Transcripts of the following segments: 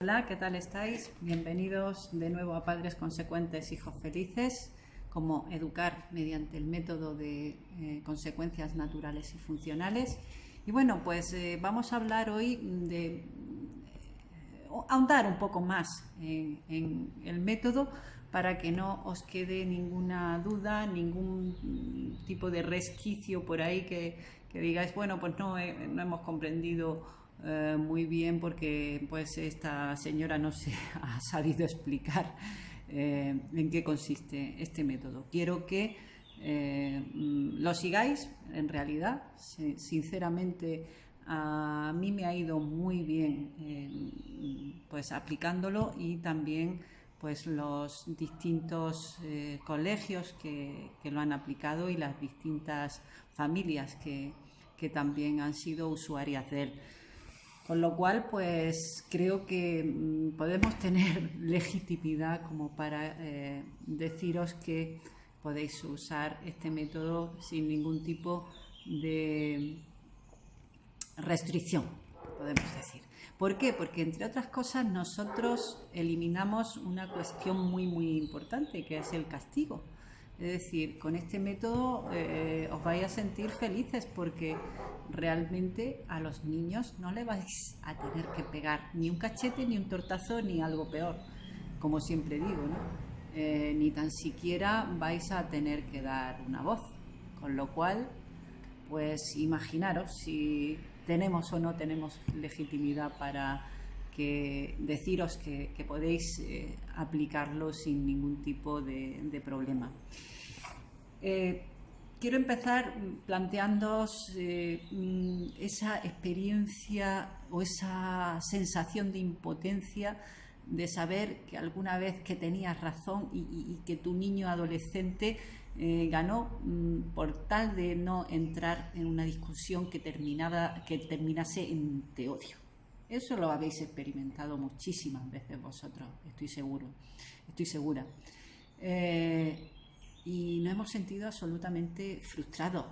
Hola, ¿qué tal estáis? Bienvenidos de nuevo a Padres Consecuentes, Hijos Felices, cómo educar mediante el método de consecuencias naturales y funcionales. Y bueno, pues vamos a hablar hoy de ahondar un poco más en el método para que no os quede ninguna duda, ningún tipo de resquicio por ahí que digáis, bueno, pues no hemos comprendido muy bien porque pues esta señora no se ha sabido explicar en qué consiste este método. Quiero que lo sigáis, en realidad, sinceramente a mí me ha ido muy bien pues aplicándolo, y también pues los distintos colegios que lo han aplicado y las distintas familias que también han sido usuarias de él. Con lo cual, pues creo que podemos tener legitimidad como para deciros que podéis usar este método sin ningún tipo de restricción, podemos decir. ¿Por qué? Porque, entre otras cosas, nosotros eliminamos una cuestión muy importante, que es el castigo. Es decir, con este método os vais a sentir felices porque realmente a los niños no le vais a tener que pegar ni un cachete, ni un tortazo, ni algo peor, como siempre digo, ¿no? Ni tan siquiera vais a tener que dar una voz. Con lo cual, pues imaginaros si tenemos o no tenemos legitimidad para deciros que podéis aplicarlo sin ningún tipo de problema. Quiero empezar planteándoos esa experiencia o esa sensación de impotencia de saber que alguna vez que tenías razón y que tu niño adolescente ganó por tal de no entrar en una discusión que terminase en te odio. Eso lo habéis experimentado muchísimas veces vosotros, estoy segura. Y nos hemos sentido absolutamente frustrados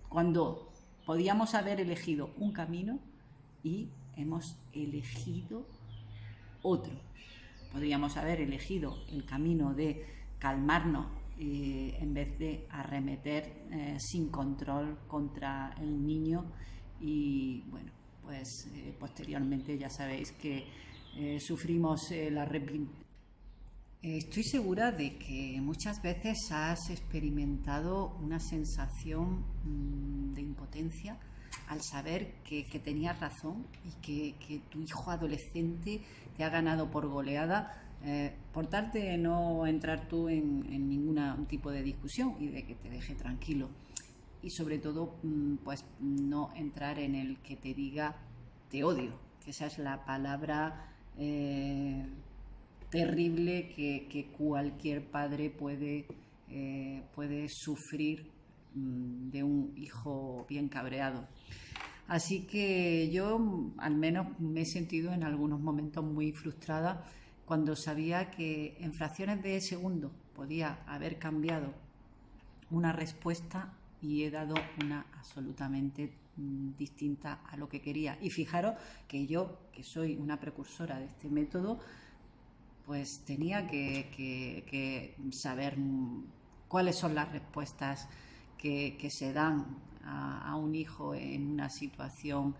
cuando podíamos haber elegido un camino y hemos elegido otro. Podríamos haber elegido el camino de calmarnos en vez de arremeter sin control contra el niño, y bueno, pues posteriormente ya sabéis que sufrimos la Estoy segura de que muchas veces has experimentado una sensación de impotencia al saber que tenías razón y que tu hijo adolescente te ha ganado por goleada, por tal de no entrar tú en ningún tipo de discusión y de que te deje tranquilo. Y sobre todo, pues no entrar en el que te diga te odio, que esa es la palabra terrible que cualquier padre puede sufrir de un hijo bien cabreado. Así que yo al menos me he sentido en algunos momentos muy frustrada cuando sabía que en fracciones de segundo podía haber cambiado una respuesta y he dado una absolutamente distinta a lo que quería. Y fijaros que yo, que soy una precursora de este método, pues tenía que saber cuáles son las respuestas que se dan a un hijo en una situación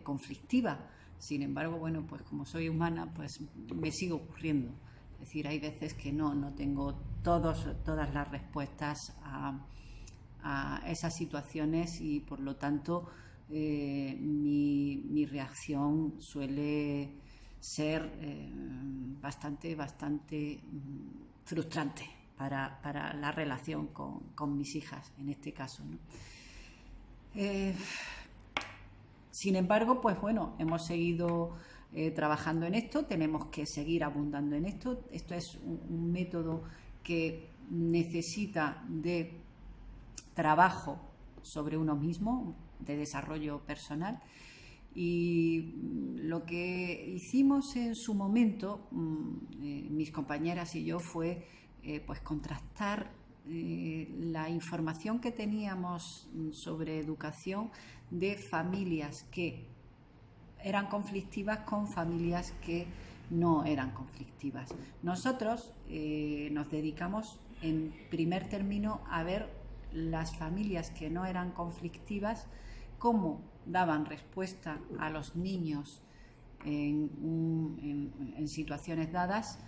conflictiva. Sin embargo, bueno, pues como soy humana, pues me sigue ocurriendo. Es decir, hay veces que no tengo todas las respuestas a esas situaciones, y por lo tanto mi reacción suele ser bastante frustrante para la relación con mis hijas, en este caso, ¿no? Sin embargo, pues bueno, hemos seguido trabajando en esto, tenemos que seguir abundando en esto. Esto es un método que necesita de trabajo sobre uno mismo, de desarrollo personal. Y lo que hicimos en su momento, mis compañeras y yo, fue pues contrastar la información que teníamos sobre educación de familias que eran conflictivas con familias que no eran conflictivas. Nosotros nos dedicamos en primer término a ver las familias que no eran conflictivas, cómo daban respuesta a los niños en situaciones dadas.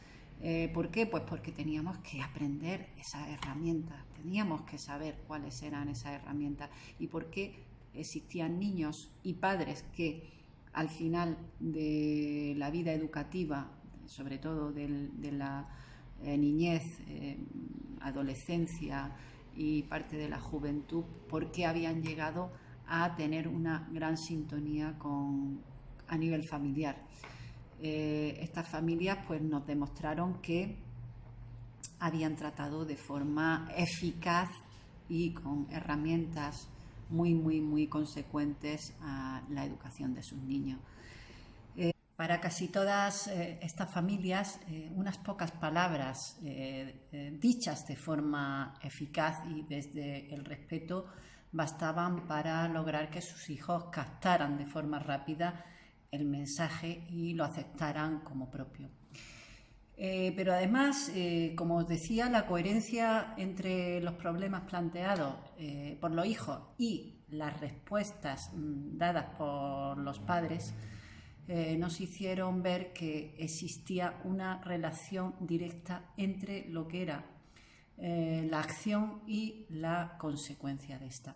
¿Por qué? Pues porque teníamos que aprender esas herramientas, teníamos que saber cuáles eran esas herramientas y por qué existían niños y padres que al final de la vida educativa, sobre todo de la niñez, adolescencia y parte de la juventud, por qué habían llegado a tener una gran sintonía a nivel familiar. Estas familias pues nos demostraron que habían tratado de forma eficaz y con herramientas muy consecuentes a la educación de sus niños. Para casi todas estas familias, unas pocas palabras dichas de forma eficaz y desde el respeto bastaban para lograr que sus hijos captaran de forma rápida el mensaje y lo aceptaran como propio. Pero además, como os decía, la coherencia entre los problemas planteados por los hijos y las respuestas dadas por los padres nos hicieron ver que existía una relación directa entre lo que era la acción y la consecuencia de esta.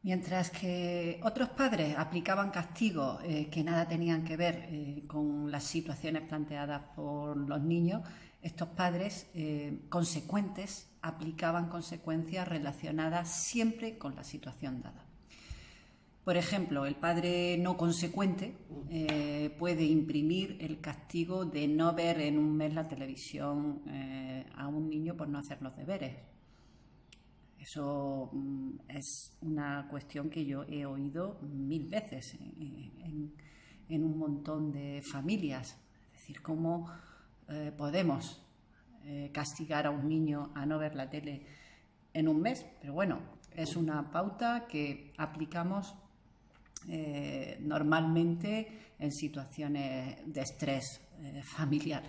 Mientras que otros padres aplicaban castigos que nada tenían que ver con las situaciones planteadas por los niños, estos padres consecuentes aplicaban consecuencias relacionadas siempre con la situación dada. Por ejemplo, el padre no consecuente puede imprimir el castigo de no ver en un mes la televisión a un niño por no hacer los deberes. Eso es una cuestión que yo he oído 1000 veces en un montón de familias. Es decir, cómo podemos castigar a un niño a no ver la tele en un mes. Pero bueno, es una pauta que aplicamos normalmente en situaciones de estrés familiar.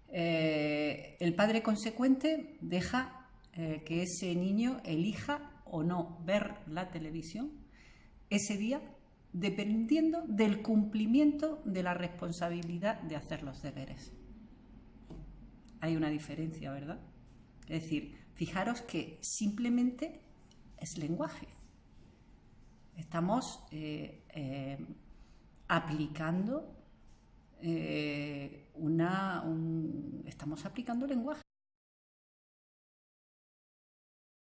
El padre consecuente deja que ese niño elija o no ver la televisión ese día dependiendo del cumplimiento de la responsabilidad de hacer los deberes. Hay una diferencia, ¿verdad? Es decir, fijaros que simplemente es lenguaje. Estamos aplicando estamos aplicando lenguaje.